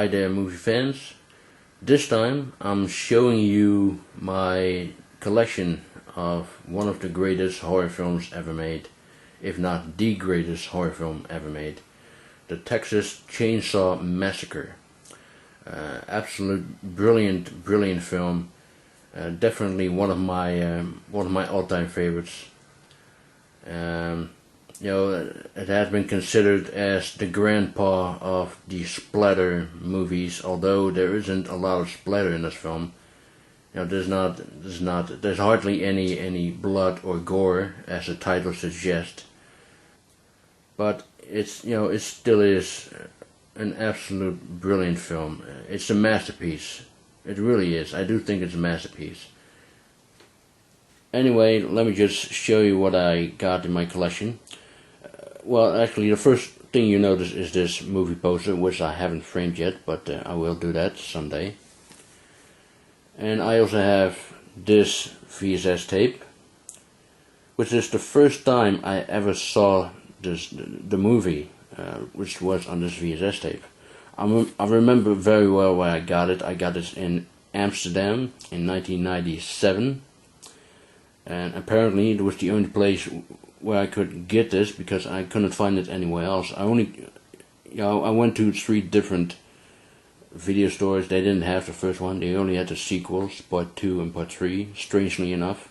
Hi there, movie fans. This time I'm showing you my collection of one of the greatest horror films ever made, if not the greatest horror film ever made, the Texas Chainsaw Massacre. Absolute brilliant film. Definitely one of my all-time favorites. It has been considered as the grandpa of the splatter movies, although there isn't a lot of splatter in this film. There's hardly any blood or gore, as the title suggests. But it still is an absolute brilliant film. It's a masterpiece. It really is. I do think it's a masterpiece. Anyway, let me just show you what I got in my collection. Well, actually, the first thing you notice is this movie poster, which I haven't framed yet, but I will do that someday. And I also have this VHS tape, which is the first time I ever saw the movie, which was on this VHS tape. I remember very well where I got it. I got it in Amsterdam in 1997. And apparently it was the only place where I could get this, because I couldn't find it anywhere else. I went to 3 different video stores. They didn't have the first one. They only had the sequels, part 2 and part 3, strangely enough.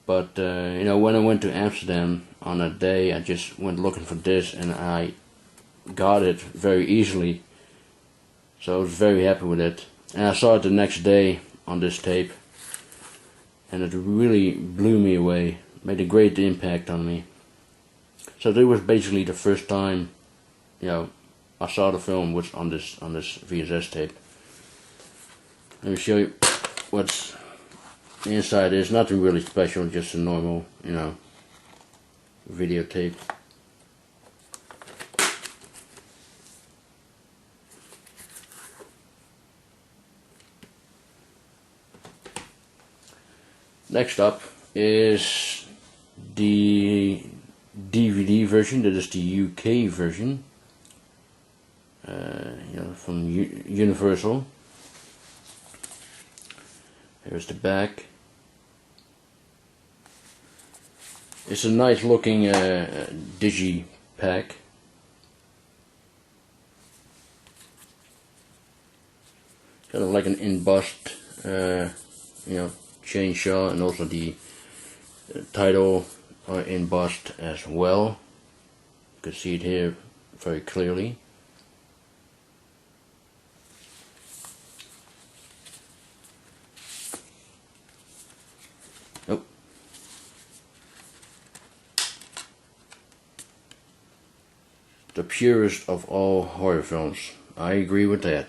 But when I went to Amsterdam on a day, I just went looking for this, and I got it very easily. So I was very happy with it. And I saw it the next day on this tape, and it really blew me away, made a great impact on me. So that was basically the first time, I saw the film was on this VHS tape. Let me show you what's the inside is. Nothing really special, just a normal, videotape. Next up is the DVD version. That is the UK version, from Universal. Here's the back. It's a nice looking digi pack. Kind of like an embossed, chainsaw, and also the title are embossed as well. You can see it here very clearly. Oh. The purest of all horror films. I agree with that.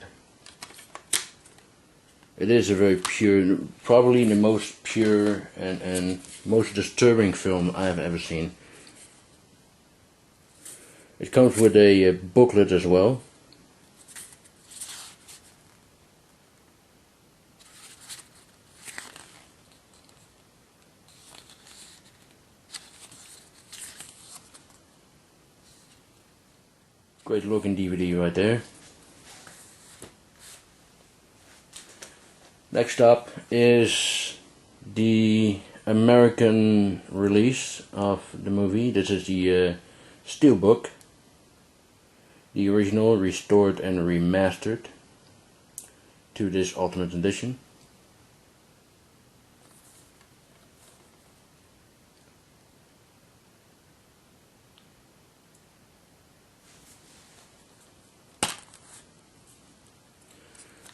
It is a very pure, probably the most pure and most disturbing film I have ever seen. It comes with a booklet as well. Great looking DVD right there. Next up is the American release of the movie. This is the Steelbook, the original restored and remastered to this Ultimate Edition.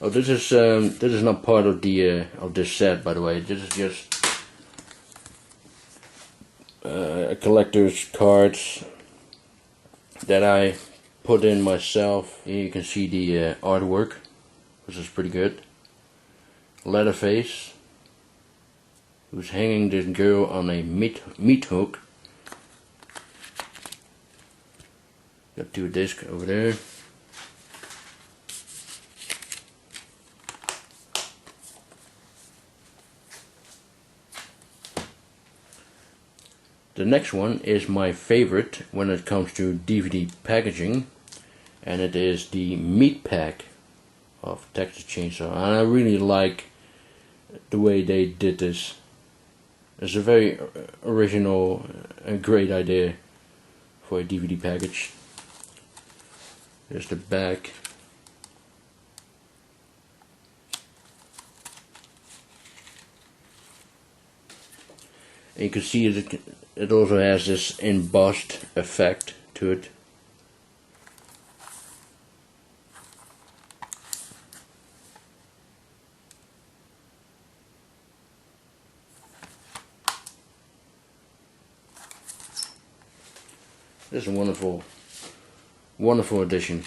Oh, this is not part of the of this set, by the way. This is just a collector's cards that I put in myself. Here you can see the artwork, which is pretty good. Leatherface, who's hanging this girl on a meat hook. Got 2 discs over there. The next one is my favorite when it comes to DVD packaging. and it is the meat pack of Texas Chainsaw, and I really like the way they did this. It's a very original and great idea for a DVD package. There's the back. And you can see it also has this embossed effect to it. This is a wonderful, wonderful edition.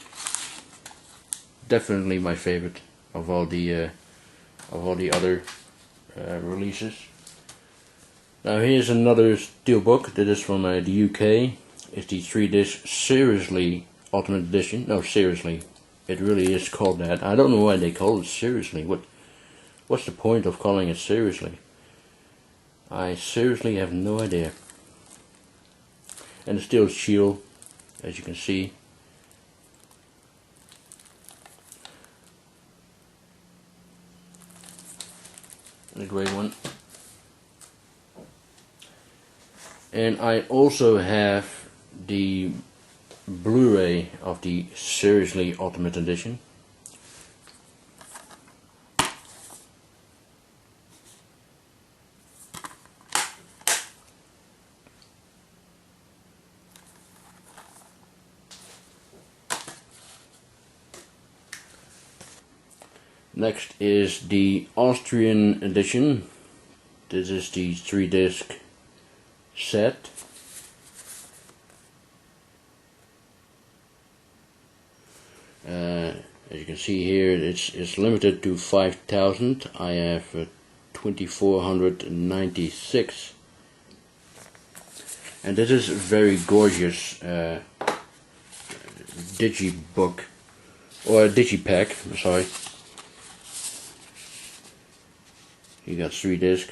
Definitely my favorite of all the other releases. Now here's another Steelbook. That is from the UK. It's the 3-disc Seriously Ultimate Edition. No, seriously, it really is called that. I don't know why they call it seriously. What's the point of calling it seriously? I seriously have no idea. And the steel shield, as you can see. The grey one. And I also have the Blu-ray of the Seriously Ultimate Edition. Next is the Austrian Edition. This is the 3-disc set. As you can see here, it's limited to 5,000. I have 2,496, and this is a very gorgeous digibook or digipack. Sorry. You got 3 discs.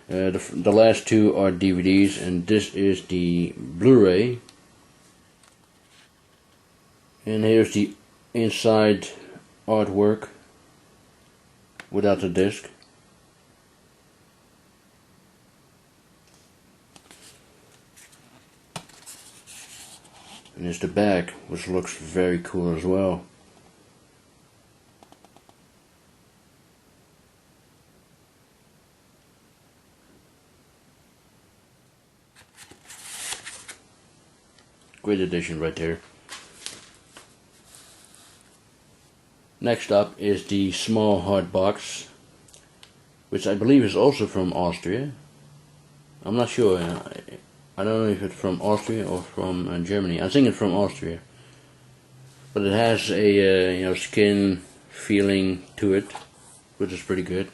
The last 2 are DVDs, and this is the Blu-ray. And here's the inside artwork without the disc. And here's the back, which looks very cool as well. Great edition right there. Next up is the small hard box, which I believe is also from Austria. I'm not sure. I don't know if it's from Austria or from Germany. I think it's from Austria. But it has a skin feeling to it, which is pretty good.